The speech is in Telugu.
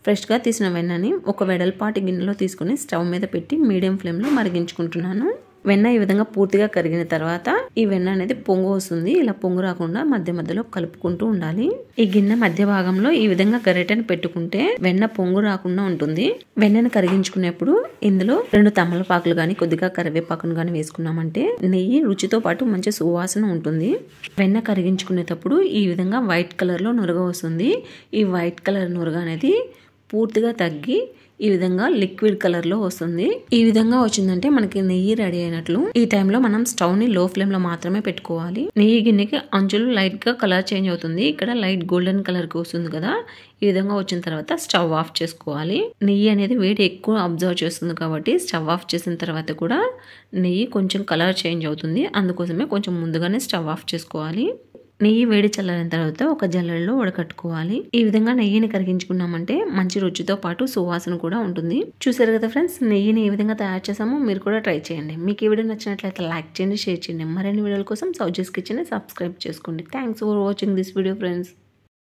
ఫ్రెష్గా తీసిన వెన్నని ఒక వెడల్పాటి గిన్నెలో తీసుకుని స్టవ్ మీద పెట్టి మీడియం ఫ్లేమ్లో మరిగించుకుంటున్నాను. వెన్న ఈ విధంగా పూర్తిగా కరిగిన తర్వాత ఈ వెన్న అనేది పొంగు వస్తుంది. ఇలా పొంగు రాకుండా మధ్య మధ్యలో కలుపుకుంటూ ఉండాలి. ఈ గిన్నె మధ్య భాగంలో ఈ విధంగా గరిటెను పెట్టుకుంటే వెన్న పొంగు రాకుండా ఉంటుంది. వెన్నను కరిగించుకునేప్పుడు ఇందులో 2 తమలపాకులు గాని కొద్దిగా కరివేపాకును గాని వేసుకున్నామంటే నెయ్యి రుచితో పాటు మంచి సువాసన ఉంటుంది. వెన్న కరిగించుకునేటప్పుడు ఈ విధంగా వైట్ కలర్ లో నురగ వస్తుంది. ఈ వైట్ కలర్ నురగ అనేది పూర్తిగా తగ్గి ఈ విధంగా లిక్విడ్ కలర్ లో వస్తుంది. ఈ విధంగా వచ్చిందంటే మనకి నెయ్యి రెడీ అయినట్లు. ఈ టైంలో మనం స్టవ్ ని లో ఫ్లేమ్ లో మాత్రమే పెట్టుకోవాలి. నెయ్యి గిన్నెకి అంచులు లైట్ గా కలర్ చేంజ్ అవుతుంది. ఇక్కడ లైట్ గోల్డెన్ కలర్ కి వస్తుంది కదా. ఈ విధంగా వచ్చిన తర్వాత స్టవ్ ఆఫ్ చేసుకోవాలి. నెయ్యి అనేది వేడి ఎక్కువ అబ్జర్వ్ చేస్తుంది కాబట్టి స్టవ్ ఆఫ్ చేసిన తర్వాత కూడా నెయ్యి కొంచెం కలర్ చేంజ్ అవుతుంది. అందుకోసమే కొంచెం ముందుగానే స్టవ్ ఆఫ్ చేసుకోవాలి. నెయ్యి వేడి చల్లారిన తర్వాత ఒక జల్లెడలో వడకట్టుకోవాలి. ఈ విధంగా నెయ్యిని కరిగించుకున్నామంటే మంచి రుచితో పాటు సువాసన కూడా ఉంటుంది. చూసారు కదా ఫ్రెండ్స్, నెయ్యిని ఏ విధంగా తయారు చేసామో మీరు కూడా ట్రై చేయండి. మీకు ఈ వీడియో నచ్చినట్లయితే లైక్ చేయండి, షేర్ చేయండి. మరిన్ని వీడియోల కోసం సౌజీస్ కిచెన్ ని సబ్స్క్రైబ్ చేసుకోండి. Thanks for watching this video friends.